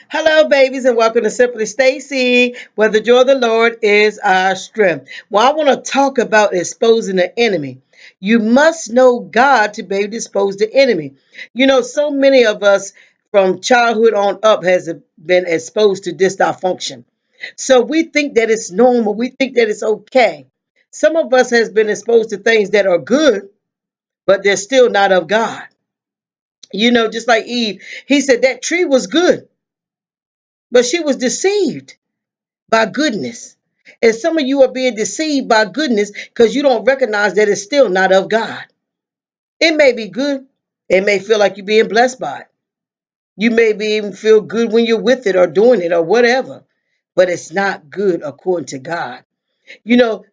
Hello, babies, and welcome to Simply Stacy, where the joy of the Lord is our strength. Well, I want to talk about exposing the enemy. You must know God to be able to expose the enemy. So many of us from childhood on up has been exposed to this dysfunction. So we think that it's normal. We think that it's okay. Some of us has been exposed to things that are good, but they're still not of God. Just like Eve, he said that tree was good, but she was deceived by goodness. And some of you are being deceived by goodness because you don't recognize that it's still not of God. It may be good. It may feel like you're being blessed by it. You may be even feel good when you're with it or doing it or whatever, but it's not good according to God. You know,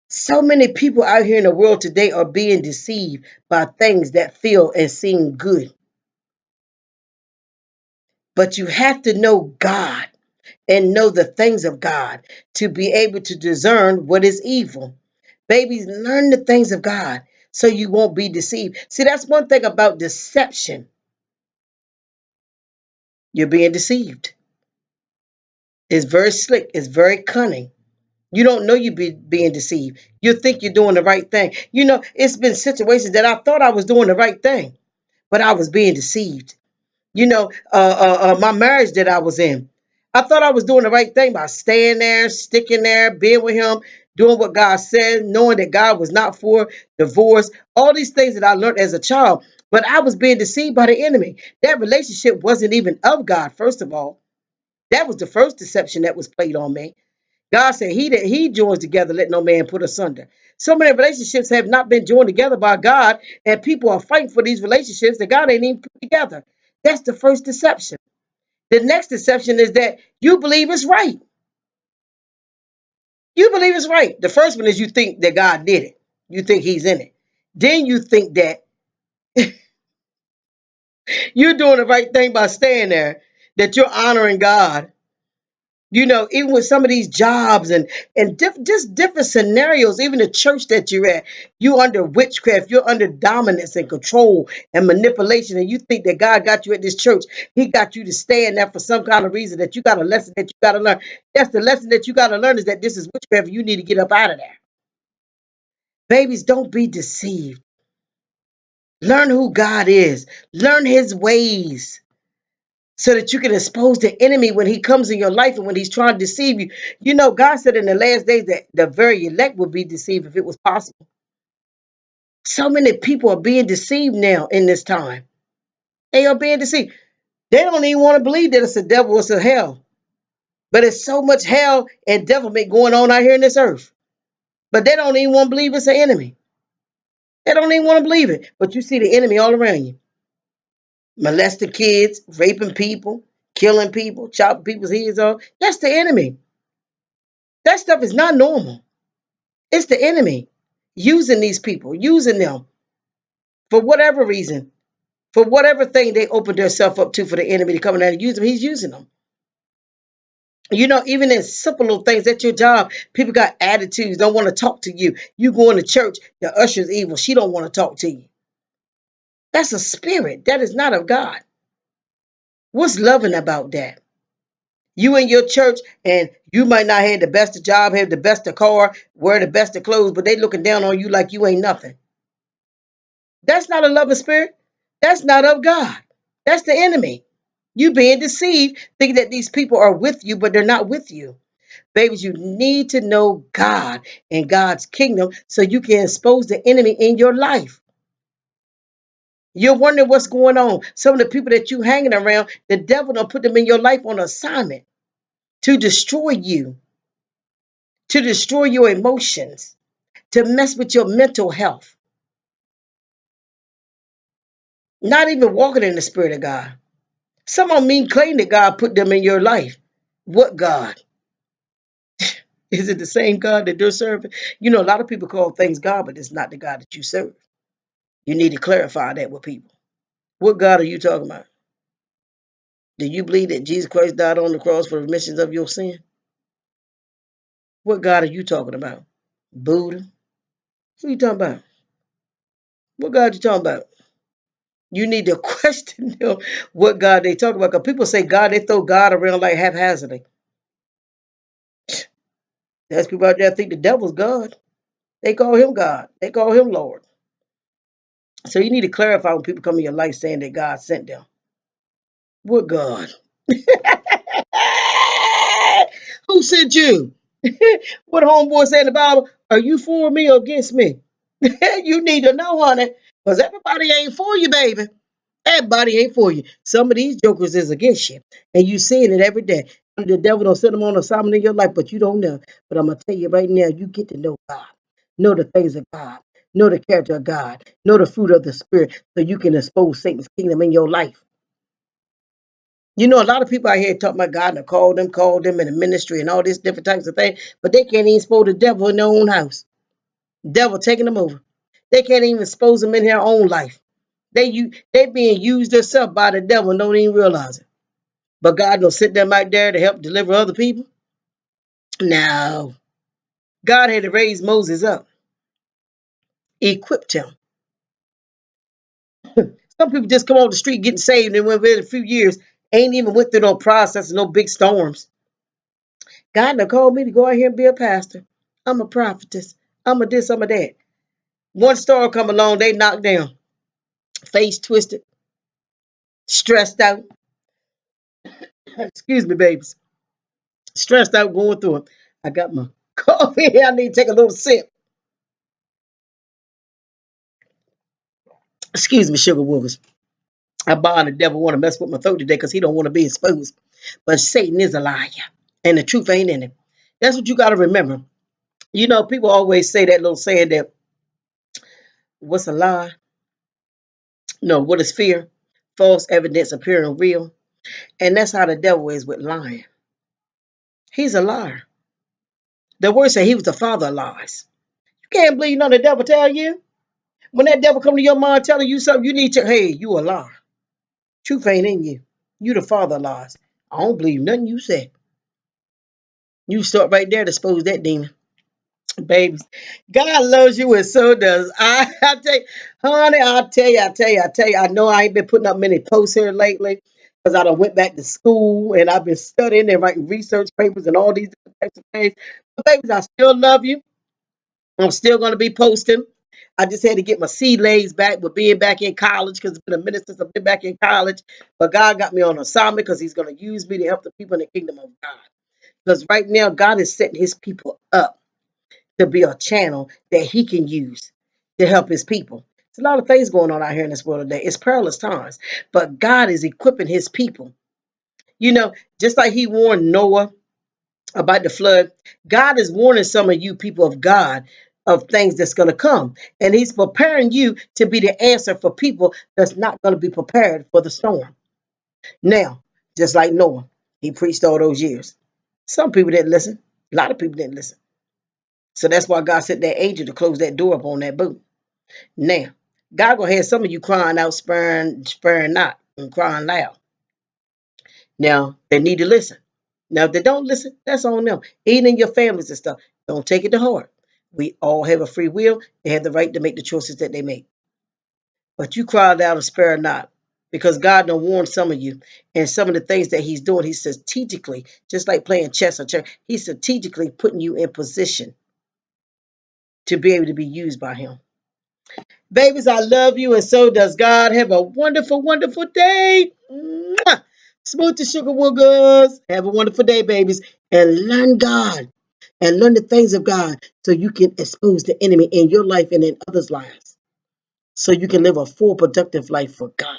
so many people out here in the world today are being deceived by things that feel and seem good. But you have to know God and know the things of God to be able to discern what is evil. Babies, learn the things of God so you won't be deceived. See, that's one thing about deception. You're being deceived. It's very slick, it's very cunning. You don't know being deceived. You think you're doing the right thing. It's been situations that I thought I was doing the right thing, but I was being deceived. My marriage that I was in. I thought I was doing the right thing by staying there, sticking there, being with him, doing what God said, knowing that God was not for divorce, all these things that I learned as a child. But I was being deceived by the enemy. That relationship wasn't even of God, first of all. That was the first deception that was played on me. God said he that he joins together, let no man put asunder. So many relationships have not been joined together by God, and people are fighting for these relationships that God ain't even put together. That's the first deception. The next deception is that you believe it's right. You believe it's right. The first one is you think that God did it. You think he's in it. Then you think that you're doing the right thing by staying there, that you're honoring God. Even with some of these jobs and just different scenarios, even the church that you're at, you under witchcraft, you're under dominance and control and manipulation, and you think that God got you at this church. He got you to stay in there for some kind of reason, that you got a lesson that you got to learn. That's the lesson that you got to learn, is that this is witchcraft. You need to get up out of there. Babies, don't be deceived. Learn who God is. Learn his ways, so that you can expose the enemy when he comes in your life and when he's trying to deceive you. God said in the last days that the very elect would be deceived if it was possible. So many people are being deceived now in this time. They are being deceived. They don't even want to believe that it's a devil or it's a hell. But it's so much hell and devilment going on out here in this earth. But they don't even want to believe it's an enemy. They don't even want to believe it. But you see the enemy all around you. Molesting kids, raping people, killing people, chopping people's heads off. That's the enemy. That stuff is not normal. It's the enemy using these people, using them for whatever reason, for whatever thing they opened themselves up to for the enemy to come in and use them. He's using them. Even in simple little things at your job, people got attitudes, don't want to talk to you. You going to church, the usher's evil. She don't want to talk to you. That's a spirit. That is not of God. What's loving about that? You in your church and you might not have the best of job, have the best of car, wear the best of clothes, but they looking down on you like you ain't nothing. That's not a loving spirit. That's not of God. That's the enemy. You being deceived, thinking that these people are with you, but they're not with you. Babies, you need to know God and God's kingdom so you can expose the enemy in your life. You're wondering what's going on. Some of the people that you hanging around, the devil don't put them in your life on assignment to destroy you, to destroy your emotions, to mess with your mental health. Not even walking in the spirit of God. Some of them mean claim that God put them in your life. What God? Is it the same God that they're serving? A lot of people call things God, but it's not the God that you serve. You need to clarify that with people. What God are you talking about? Do you believe that Jesus Christ died on the cross for the remission of your sin? What God are you talking about? Buddha? What are you talking about? What God you talking about? You need to question them what God they talk about. Because people say God, they throw God around like haphazardly. There's people out there that think the devil's God. They call him God. They call him Lord. So you need to clarify when people come in your life saying that God sent them. What God? Who sent you? What homeboy said in the Bible? Are you for me or against me? You need to know, honey, because everybody ain't for you, baby. Everybody ain't for you. Some of these jokers is against you, and you seeing it every day. The devil don't send them on assignment in your life, but you don't know. But I'm gonna tell you right now, you get to know God, know the things of God, know the character of God, know the fruit of the Spirit, so you can expose Satan's kingdom in your life. You know, a lot of people out here talking about God and call them in the ministry and all these different types of things, but they can't even expose the devil in their own house. Devil taking them over. They can't even expose them in their own life. They being used themselves by the devil and don't even realize it. But God don't sit them out there to help deliver other people. No. God had to raise Moses up, equipped him. Some people just come off the street getting saved and within a few years ain't even went through no process and no big storms. God done called me to go out here and be a pastor. I'm a prophetess. I'm a this, I'm a that. One storm come along, they knocked down, face twisted, stressed out. Excuse me, babies. Stressed out going through it. I got my coffee. I need to take a little sip. Excuse me, sugar woofers. I bind the devil want to mess with my throat today because he don't want to be exposed. But Satan is a liar, and the truth ain't in him. That's what you got to remember. You know, people always say that little saying that, what's a lie? No, what is fear? False evidence appearing real. And that's how the devil is with lying. He's a liar. The word said he was the father of lies. You can't believe none the devil tell you. When that devil come to your mind telling you something, you need to, hey, you a liar. Truth ain't in you. You the father of lies. I don't believe nothing you said. You start right there to expose that demon. Babies, God loves you and so does I. I tell you, honey, I tell you, I know I ain't been putting up many posts here lately because I done went back to school and I've been studying and writing research papers and all these different types of things. But babies, I still love you. I'm still gonna be posting. I just had to get my sea legs back with being back in college because it's been a minute since I've been back in college. But God got me on assignment because He's gonna use me to help the people in the kingdom of God. Because right now, God is setting His people up to be a channel that He can use to help His people. There's a lot of things going on out here in this world today. It's perilous times, but God is equipping His people. You know, just like He warned Noah about the flood, God is warning some of you people of God of things that's going to come. And He's preparing you to be the answer for people that's not going to be prepared for the storm. Now, just like Noah, he preached all those years. Some people didn't listen. A lot of people didn't listen. So that's why God sent that angel to close that door up on that boat. Now, God gonna have some of you crying out, sparing not, and crying loud. Now, they need to listen. Now, if they don't listen, that's on them. Even in your families and stuff, don't take it to heart. We all have a free will. They have the right to make the choices that they make. But you cry out and spare not. Because God done warned some of you. And some of the things that He's doing, He's strategically, just like playing chess or chess, He's strategically putting you in position to be able to be used by Him. Babies, I love you, and so does God. Have a wonderful, wonderful day. Mwah! Smooth the sugar woogers. Have a wonderful day, babies. And learn God and learn the things of God so you can expose the enemy in your life and in others' lives. So you can live a full, productive life for God.